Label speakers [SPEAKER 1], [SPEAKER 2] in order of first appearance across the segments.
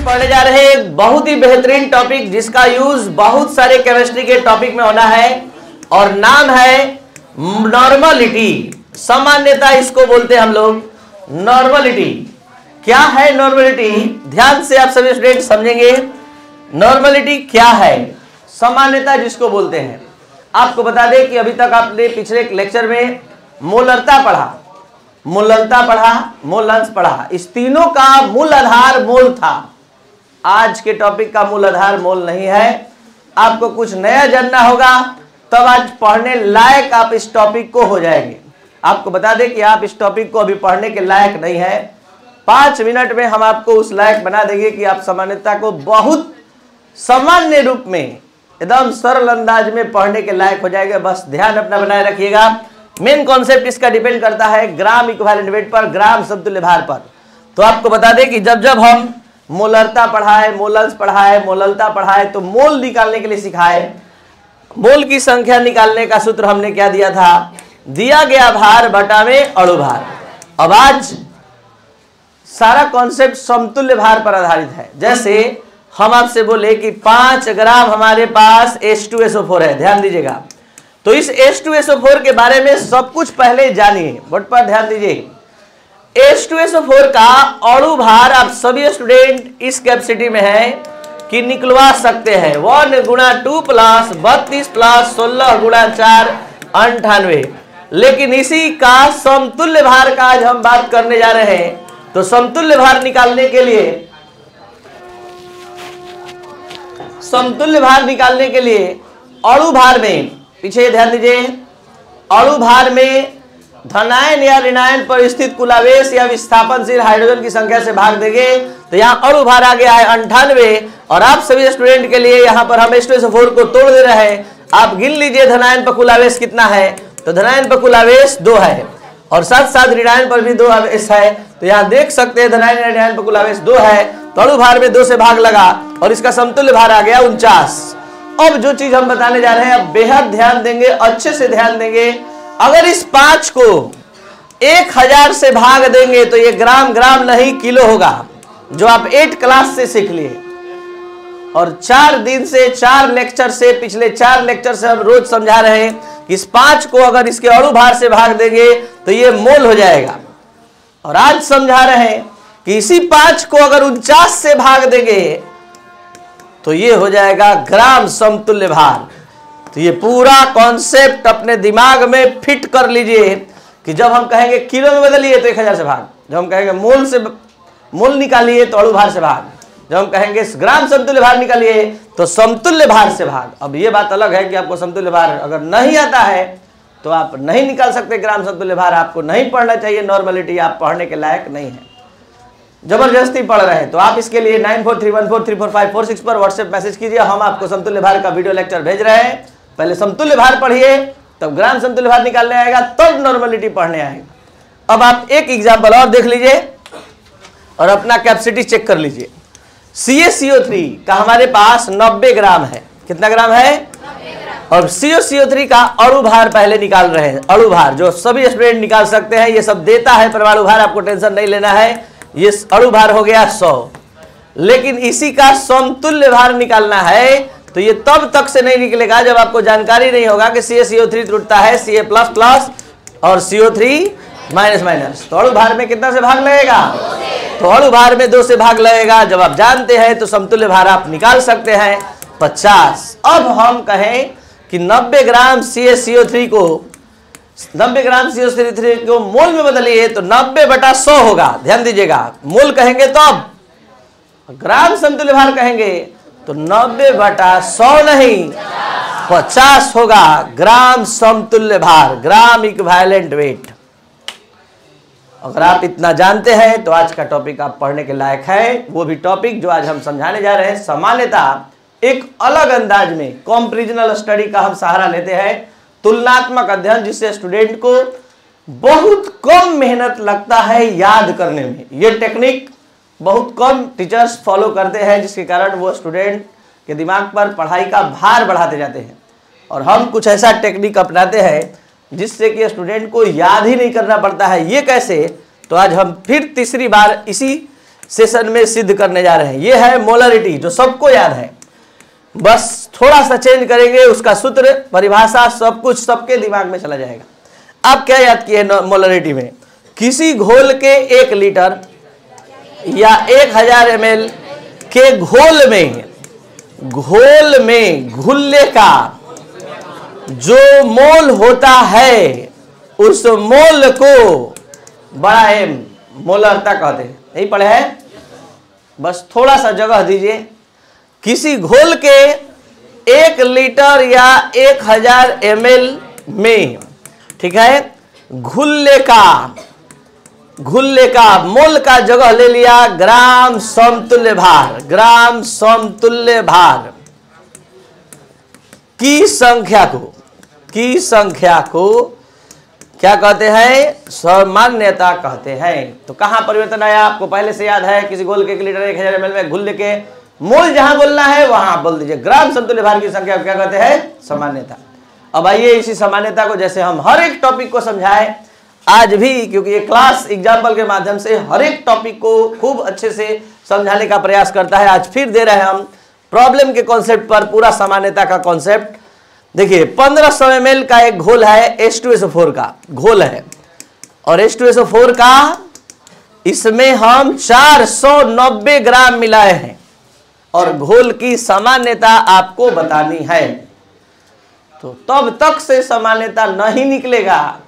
[SPEAKER 1] पढ़ने जा रहे हैं एक बहुत ही बेहतरीन टॉपिक जिसका यूज बहुत सारे केमिस्ट्री के टॉपिक में होना है और नाम है नॉर्मलिटी। सामान्यता इसको बोलते हैं हम लोग नॉर्मलिटी। क्या है नॉर्मलिटी? ध्यान से आप सभी स्टूडेंट समझेंगे। नॉर्मलिटी क्या है? सामान्यता जिसको बोलते हैं। आपको बता दें कि अभी तक आपने पिछले लेक्चर में मोलरता पढ़ा, मोलरता पढ़ा, मोलंस पढ़ा। इस तीनों का मूल आधार मोल था। आज के टॉपिक का मूल आधार मोल नहीं है। आपको कुछ नया जानना होगा तब आज पढ़ने लायक आप इस टॉपिक को हो जाएंगे। आपको बता दें कि आप इस टॉपिक को अभी पढ़ने के लायक नहीं है। 5 मिनट में हम आपको उस लायक बना देंगे कि आप सामान्यता को बहुत सामान्य रूप में एकदम सरल अंदाज में पढ़ने के लायक हो जाएगा। बस ध्यान अपना बनाए रखिएगा। मेन कॉन्सेप्ट इसका डिपेंड करता है ग्राम इक्विवेलेंट वेट पर, ग्राम समतुल्य भार पर। तो आपको बता दें कि जब जब हम मोलरता पढ़ाए, मोलल्स पढ़ाए, मोललता पढ़ाए तो मोल निकालने के लिए सिखाए। मोल की संख्या निकालने का सूत्र हमने क्या दिया था? दिया गया भार बटा में अणु भार। अब आज सारा कॉन्सेप्ट समतुल्य भार पर आधारित है। जैसे हम आपसे बोले कि 5 ग्राम हमारे पास H2SO4 है, ध्यान दीजिएगा। तो इस H2SO4 के बारे में सब कुछ पहले जानिए, बोर्ड पर ध्यान दीजिए। H2SO4 का अणु भार आप सभी स्टूडेंट इस कैपेसिटी में है कि निकलवा सकते हैं 1 × 2 + 32 + 16 × 4 98। लेकिन इसी का समतुल्य भार का आज हम बात करने जा रहे हैं। तो समतुल्य भार निकालने के लिए, समतुल्य भार निकालने के लिए अणु भार में, पीछे ध्यान दीजिए, अणु भार में धनायन या ऋणायन पर स्थित कुल आवेश या विस्थापनशील हाइड्रोजन की संख्या से भाग देंगे तो यहाँ अणु भार आ गया है 98। और आप सभी स्टूडेंट के लिए यहाँ पर हम H2SO4 को तोड़ दे रहे हैं। आप गिन लीजिए धनायन पर कुल आवेश कितना है। तो धनायन पर कुल आवेश 2 है और साथ साथ ऋणायन पर भी 2 आवेश है। तो यहाँ देख सकते हैं धनायन या ऋणायन पर कुल आवेश 2 है तो अणु भार में 2 से भाग लगा और इसका समतुल्य भार आ गया 49। अब जो चीज हम बताने जा रहे हैं अब बेहद ध्यान देंगे, अच्छे से ध्यान देंगे। अगर इस 5 को 1000 से भाग देंगे तो ये ग्राम ग्राम नहीं किलो होगा, जो आप 8 क्लास से सीख लिए। और 4 दिन से 4 लेक्चर से, पिछले 4 लेक्चर से हम रोज समझा रहे हैं कि इस 5 को अगर इसके अणु भार से भाग देंगे तो ये मोल हो जाएगा। और आज समझा रहे हैं कि इसी 5 को अगर 49 से भाग देंगे तो ये हो जाएगा ग्राम समतुल्य भार। तो ये पूरा कॉन्सेप्ट अपने दिमाग में फिट कर लीजिए कि जब हम कहेंगे किलो में बदलिए तो 1000 से भाग, जब हम कहेंगे मोल से मोल निकालिए तो अणु भार से भाग, जब हम कहेंगे ग्राम समतुल्य भार निकालिए तो समतुल्य भार से भाग। अब ये बात अलग है कि आपको समतुल्य भार अगर नहीं आता है तो आप नहीं निकाल सकते ग्राम समतुल्य भार। आपको नहीं पढ़ना चाहिए नॉर्मलिटी, आप पढ़ने के लायक नहीं है, जबरदस्ती पढ़ रहे हैं। तो आप इसके लिए 9431434546 पर व्हाट्सएप मैसेज कीजिए। हम आपको समतुल्य भार का वीडियो लेक्चर भेज रहे हैं। पहले समतुल्य भार पढ़िए, तब ग्राम समतुल्य भार निकालने आएगा, तब नॉर्मलिटी पढ़ने आएगा। अब आप एक एग्जाम्पल और देख लीजिए और अपना कैपेसिटी चेक कर लीजिए। CaCO3 का हमारे पास 90 ग्राम है। कितना ग्राम है? 90 ग्राम। और CaCO3 का अणु भार पहले निकाल रहे हैं। अणु भार जो सभी स्टूडेंट निकाल सकते हैं, ये सब देता है परमाणु भार, आपको टेंशन नहीं लेना है। ये अणु भार हो गया 100। लेकिन इसी का समतुल्य भार निकालना है तो ये तब तक से नहीं निकलेगा जब आपको जानकारी नहीं होगा कि CaCO3 टूटता है Ca++ और CO3-। तो अणु भार में कितना से भाग लगेगा? तो अणु भार में 2 से भाग लगेगा। जब आप जानते हैं तो समतुल्य भार आप निकाल सकते हैं 50। अब हम कहें कि 90 ग्राम CaCO3 को, 90 ग्राम CaCO3 को मोल में बदलिए तो 90/100 होगा। ध्यान दीजिएगा, मोल कहेंगे तो अब ग्राम समतुल्य भार कहेंगे तो 90/100 नहीं 50 होगा ग्राम समतुल्य भार, ग्राम इक्विवेलेंट वेट। अगर आप इतना जानते हैं तो आज का टॉपिक आप पढ़ने के लायक है। वो भी टॉपिक जो आज हम समझाने जा रहे हैं, सामान्यता एक अलग अंदाज में कंपैरिजनल स्टडी का हम सहारा लेते हैं, तुलनात्मक अध्ययन, जिससे स्टूडेंट को बहुत कम मेहनत लगता है याद करने में। ये टेक्निक बहुत कम टीचर्स फॉलो करते हैं, जिसके कारण वो स्टूडेंट के दिमाग पर पढ़ाई का भार बढ़ाते जाते हैं। और हम कुछ ऐसा टेक्निक अपनाते हैं जिससे कि स्टूडेंट को याद ही नहीं करना पड़ता है। ये कैसे? तो आज हम फिर तीसरी बार इसी सेशन में सिद्ध करने जा रहे हैं। ये है मोलरिटी, जो सबको याद है, बस थोड़ा सा चेंज करेंगे, उसका सूत्र, परिभाषा, सब कुछ सबके दिमाग में चला जाएगा। आप क्या याद किए मोलरिटी में? किसी घोल के 1 लीटर या 1000 ml के घोल में घुल्ले का जो मोल होता है, उस मोल को बड़ा एम मोलरता कहते हैं। यही पढ़े हैं, बस थोड़ा सा जगह दीजिए। किसी घोल के 1 लीटर या 1000 ml में, ठीक है, घुल्ले का मोल का जगह ले लिया ग्राम समतुल्य भार। ग्राम समतुल्य भार की संख्या को क्या कहते हैं? सामान्यता कहते हैं। तो कहां परिवर्तन आया आपको पहले से याद है? किसी घोल के 1 लीटर 1000 ml में घुल्ले के मोल जहां बोलना है वहां बोल दीजिए। ग्राम समतुल्य भार की संख्या को क्या कहते हैं? सामान्यता। अब आइए इसी सामान्यता को, जैसे हम हर एक टॉपिक को समझाएं आज भी, क्योंकि ये क्लास एग्जाम्पल के माध्यम से हर एक टॉपिक को खूब अच्छे से समझाने का प्रयास करता है। आज फिर दे रहे हैं हम प्रॉब्लम के कॉन्सेप्ट पर पूरा सामान्यता का कॉन्सेप्ट। देखिए 1500 ml का एक घोल है, H2SO4 का घोल है, और H2SO4 का इसमें हम 490 ग्राम मिलाए हैं, और घोल की सामान्यता आपको बतानी है। तो तब तक से सामान्यता नहीं निकलेगा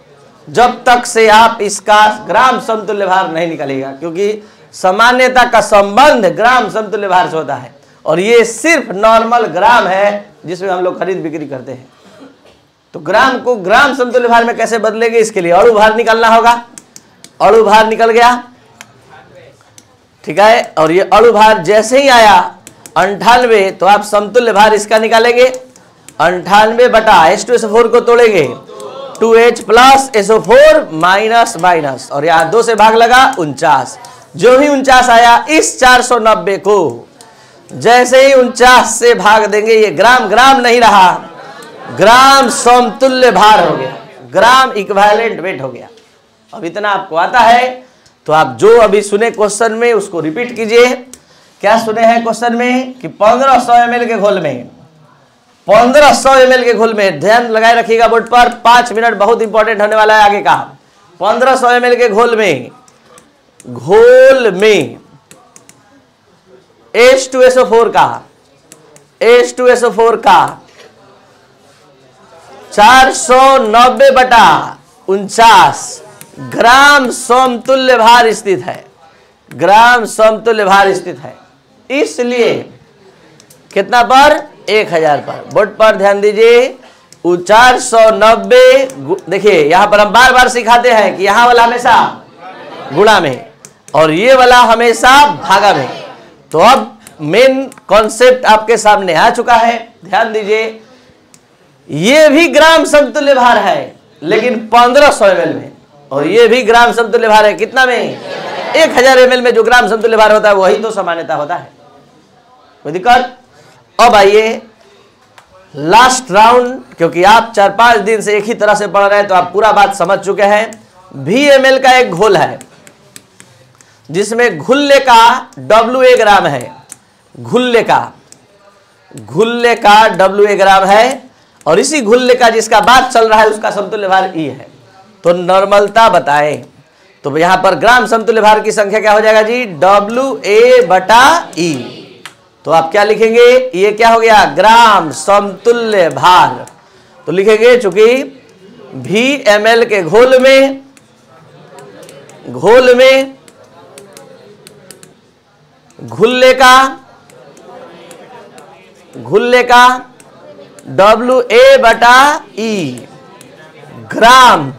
[SPEAKER 1] जब तक से आप इसका ग्राम समतुल्य भार नहीं निकालेगा, क्योंकि सामान्यता का संबंध ग्राम समतुल्य भार से होता है, और ये सिर्फ नॉर्मल ग्राम है जिसमें हम लोग खरीद बिक्री करते हैं। तो ग्राम को ग्राम समतुल्य भार में कैसे बदलेंगे? इसके लिए अणु भार निकालना होगा। अणु भार निकल गया, ठीक है, और ये अणु भार जैसे ही आया 98, तो आप समतुल्य भार इसका निकालेंगे। 98 बटा H2SO4 को तोड़ेंगे, 2H plus SO4 minus minus, और यहाँ 2 से भाग लगा 49। जो ही 49 आया, इस 490 को जैसे ही 49 से भाग देंगे, ये ग्राम ग्राम नहीं रहा, ग्राम समतुल्य भार हो गया, ग्राम इक्विवेलेंट वेट हो गया। अब इतना आपको आता है, तो आप जो अभी सुने क्वेश्चन में उसको रिपीट कीजिए। क्या सुने हैं क्वेश्चन में? कि 1500 ml के घोल में, 1500 ml के घोल में, ध्यान लगाए रखिएगा बोर्ड पर, 5 मिनट बहुत इंपॉर्टेंट होने वाला है आगे का। 1500 ml के घोल में H2SO4 का 490 बटा 49 ग्राम समतुल्य भार स्थित है। ग्राम समतुल्य भार स्थित है, इसलिए कितना पर? 1000 पर। बोर्ड पर ध्यान दीजिए, 490, देखिए यहां पर हम बार बार सिखाते हैं कि यहां वाला हमेशा गुणा में और ये वाला हमेशा भागा में। तो अब मेन कॉन्सेप्ट आपके सामने आ चुका है, ध्यान दीजिए। ये भी ग्राम समतुल्य भार है, लेकिन 1500 ml में, और ये भी ग्राम समतुल्य भार है कितना में? 1000 ml में जो ग्राम समतुल्य भार होता है वही तो सामान्यता होता है। कोई दिक्कत? अब आइए लास्ट राउंड, क्योंकि आप 4-5 दिन से एक ही तरह से पढ़ रहे हैं तो आप पूरा बात समझ चुके हैं। VML का एक घोल है जिसमें घुल्ले का WA ग्राम है, घुल्ले का WA ग्राम है, और इसी घुल्ले का जिसका बात चल रहा है उसका समतुल्य भार E है। तो नॉर्मलता बताएं, तो यहां पर ग्राम समतुल्य भार की संख्या क्या हो जाएगा जी? WA बटा E। तो आप क्या लिखेंगे? ये क्या हो गया? ग्राम समतुल्य भार। तो लिखेंगे, चूंकि VML के घोल में घुल्ले का WA बटा E ग्राम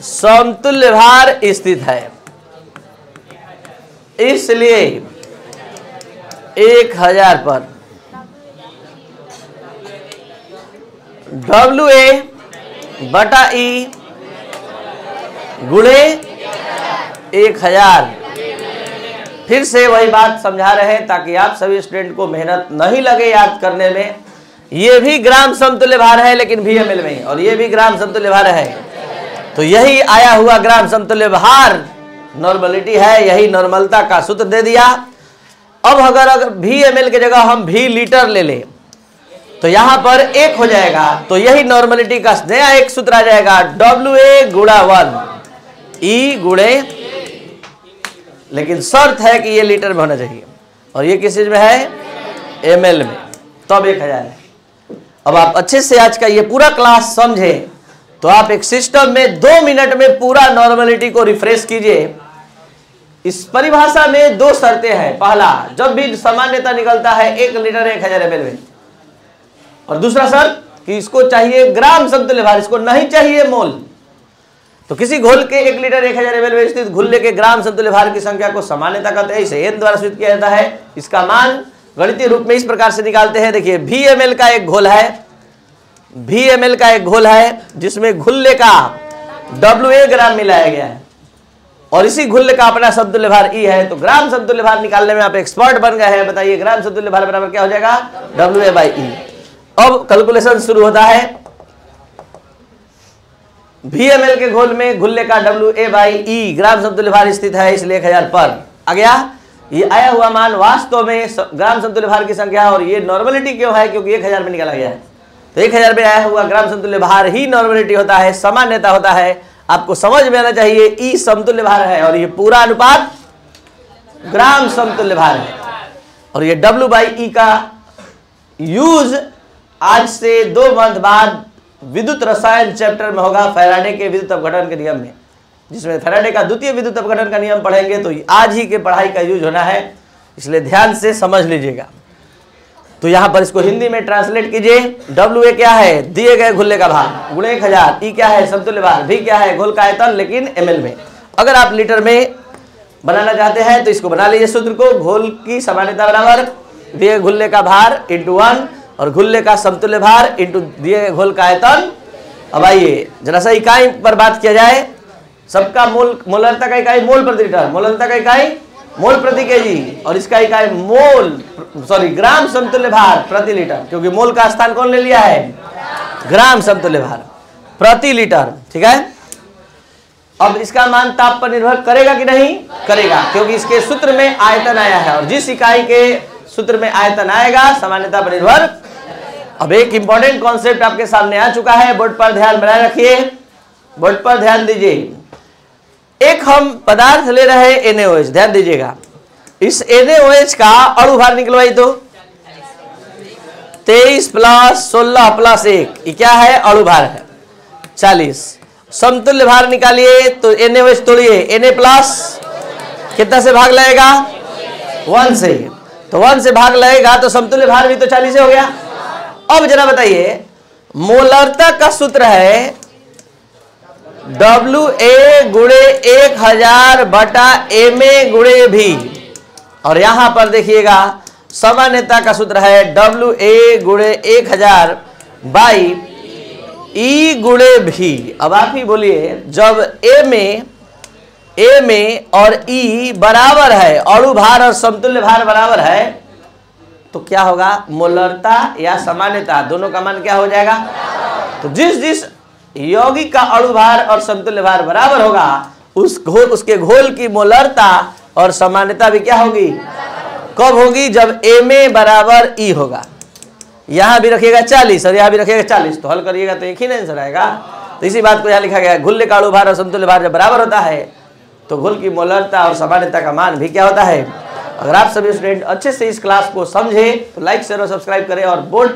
[SPEAKER 1] समतुल्य भार स्थित है, इसलिए 1000 पर WA बटा E गुणे 1000। फिर से वही बात समझा रहे हैं ताकि आप सभी स्टूडेंट को मेहनत नहीं लगे याद करने में। ये भी ग्राम समतुल्य भार है लेकिन VML में, और ये भी ग्राम समतुल्य भार है। तो यही आया हुआ ग्राम समतुल्य भार नॉर्मलिटी है, यही नॉर्मलता का सूत्र दे दिया। अब अगर VmL की जगह हम V लीटर ले लें तो यहां पर 1 हो जाएगा, तो यही नॉर्मलिटी का नया एक सूत्र आ जाएगा, WA गुणा 1 E गुणे, लेकिन शर्त है कि ये लीटर में होना चाहिए और ये किस चीज में है, ml में, तब 1000 है। अब आप अच्छे से आज का ये पूरा क्लास समझे तो आप एक सिस्टम में 2 मिनट में पूरा नॉर्मलिटी को रिफ्रेश कीजिए। इस परिभाषा में 2 शर्तें हैं। पहला, जब भी सामान्यता निकलता है 1 लीटर 1000 ml में, और दूसरा शर्त कि इसको चाहिए ग्राम समतुल्य भार, इसको नहीं चाहिए मोल। तो किसी घोल के 1 लीटर 1000 ml में स्थित घुल्ले के ग्राम समतुल्य भार की संख्या को सामान्यता कहते हैं। इसे n द्वारा सूचित किया जाता है। इसका मान गणितीय रूप में इस प्रकार से निकालते हैं। देखिए, VmL का एक घोल है, VmL का एक घोल है जिसमें घुल्ले का WA ग्राम मिलाया गया है और इसी घुल्ले का अपना समतुल्य भार E है। तो ग्राम समतुल्य भार निकालने में आप एक्सपर्ट बन गए हैं। बताइए ग्राम समतुल्य भार बराबर क्या हो जाएगा, WA/E। अब कैलकुलेशन शुरू होता है। VmL के घोल में घुल्ले का WA/E ग्राम समतुल्य भार स्थित है, इसलिए 1000 पर आ गया। ये आया हुआ मान वास्तव में ग्राम समतुल्य भार की संख्या, और ये नॉर्मलिटी क्यों है, क्योंकि 1000 में निकाला गया है। तो 1000 में आया हुआ ग्राम समतुल्य भार ही नॉर्मलिटी होता है, सामान्यता होता है। आपको समझ में आना चाहिए E समतुल्य भार है और ये पूरा अनुपात ग्राम समतुल्य भार है। और ये W/E का यूज आज से 2 मंथ बाद विद्युत रसायन चैप्टर में होगा, फैराडे के विद्युत अपघटन के नियम में, जिसमें फैराडे का द्वितीय विद्युत अपघटन का नियम पढ़ेंगे। तो आज ही के पढ़ाई का यूज होना है, इसलिए ध्यान से समझ लीजिएगा। तो यहां पर इसको हिंदी में ट्रांसलेट कीजिए। WA क्या है, दिए गए घुल्ले का भार, गुणे 1000। E क्या है, समतुल्य भार। V क्या है, घोल का आयतन, लेकिन ml में। अगर आप लीटर में बनाना चाहते हैं तो इसको बना लीजिए सूत्र को, घोल की सामान्यता बराबर दिए घुल्ले का भार इंटू 1 और घुल्ले का समतुल्य भार इंटू दिए घोल का आयतन। अब आइए जरा सा इकाई पर बात किया जाए। सबका मोलरता का इकाई मोल प्रति लीटर, मोलरता का इकाई मोल प्रति केजी, और इसका इकाई ग्राम समतुल्य भार प्रति लीटर, क्योंकि मोल का स्थान कौन ले लिया है, ग्राम समतुल्य भार प्रति लीटर। ठीक है। अब इसका मान ताप पर निर्भर करेगा कि नहीं करेगा, क्योंकि इसके सूत्र में आयतन आया है, और जिस इकाई के सूत्र में आयतन आएगा सामान्यता पर निर्भर। अब एक इंपॉर्टेंट कॉन्सेप्ट आपके सामने आ चुका है, बोर्ड पर ध्यान बनाए रखिए, बोर्ड पर ध्यान दीजिए। एक हम पदार्थ ले रहे हैं NaOH, ध्यान दीजिएगा। इस NaOH का अणु भार निकलवाई तो 23 + 16 + 1, ये क्या है, अणु भार है 40। समतुल्य भार निकालिए तो NaOH तोड़िए, Na प्लस कितना से भाग लगेगा, 1 से। तो 1 से भाग लगेगा तो समतुल्य भार भी तो 40 से हो गया। अब जरा बताइए, मोलरता का सूत्र है WA गुणे 1000 बटा MA गुणे V, और यहां पर देखिएगा सामान्यता का सूत्र है WA गुणे 1000 बाई E गुणे V। अब आप ही बोलिए, जब MA और E बराबर है, अणु भार और समतुल्य भार बराबर है, तो क्या होगा, मोलरता या सामान्यता दोनों का मान क्या हो जाएगा। तो जिस यौगिक का अणु भार और समतुल्य भार बराबर होगा, उसके घोल की मोलरता और सामान्यता भी क्या होगी, कब होगी, जब MA बराबर E होगा। यहां भी रखिएगा 40 और यहां भी रखिएगा 40, तो हल करिएगा तो एक ही आंसर आएगा। तो इसी बात को यहां लिखा गया है, घुल्ले का अणु भार और समतुल्य भार जब बराबर होता है तो घोल की मोलरता और सामान्यता का मान भी क्या होता है। अगर आप सभी स्टूडेंट अच्छे से इस क्लास को समझे तो लाइक शेयर और सब्सक्राइब करें, और बोर्ड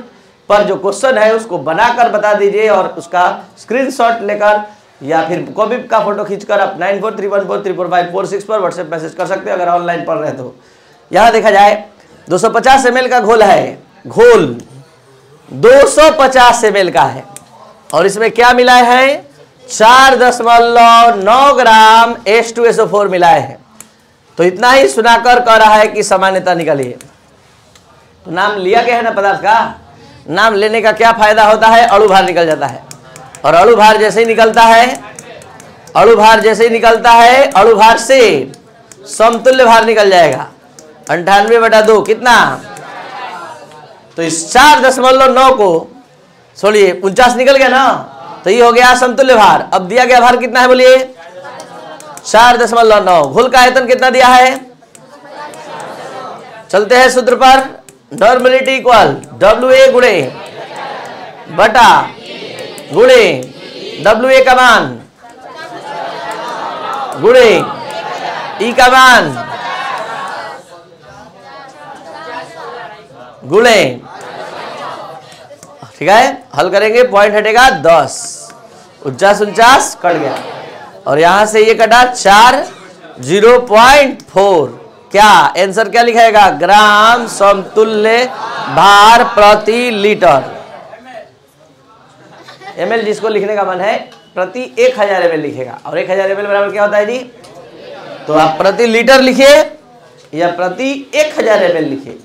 [SPEAKER 1] पर जो क्वेश्चन है उसको बनाकर बता दीजिए, और उसका स्क्रीनशॉट लेकर या फिर कॉपी का फोटो खींचकर आप 9431434546 पर व्हाट्सएप मैसेज कर सकते हैं अगर ऑनलाइन पढ़ रहे हैं तो। यहाँ देखा जाए 250 ml का घोल है, घोल 250 ml का है, और इसमें क्या मिलाए हैं, 4.9 ग्राम H2SO4 मिलाए हैं। तो इतना ही सुनाकर कह रहा है कि सामान्यता निकालिए। तो नाम लिया गया है ना पदार्थ का, नाम लेने का क्या फायदा होता है, अणु भार निकल जाता है, और अणु भार जैसे ही निकलता है, अणु भार से समतुल्य भार निकल जाएगा 98/2 कितना। तो इस 4.9 को छोड़िए, 49 निकल गया ना, तो ये हो गया समतुल्य भार। अब दिया गया भार कितना है बोलिए, 4.9। घुल का आयतन कितना दिया है? चलते हैं सूत्र पर। नॉर्मलिटी इक्वल WA गुणे बटा गुणे WA का मान गुणे E का मान गुणे, ठीक है। हल करेंगे, पॉइंट हटेगा 10, 49 कट गया और यहां से ये कटा 4, 0.4। क्या आंसर क्या लिखाएगा? ग्राम समतुल्य भार प्रति लीटर। ml जिसको लिखने का मन है प्रति 1000 ml लिखेगा, और 1000 ml बराबर क्या होता है जी? तो आप प्रति लीटर लिखिए या प्रति 1000 ml लिखिए।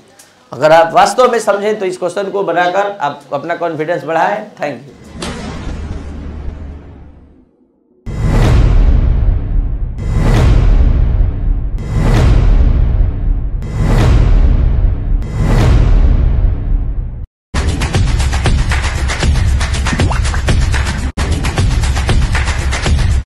[SPEAKER 1] अगर आप वास्तव में समझें तो इस क्वेश्चन को बनाकर आप अपना कॉन्फिडेंस बढ़ाएं। Thank you.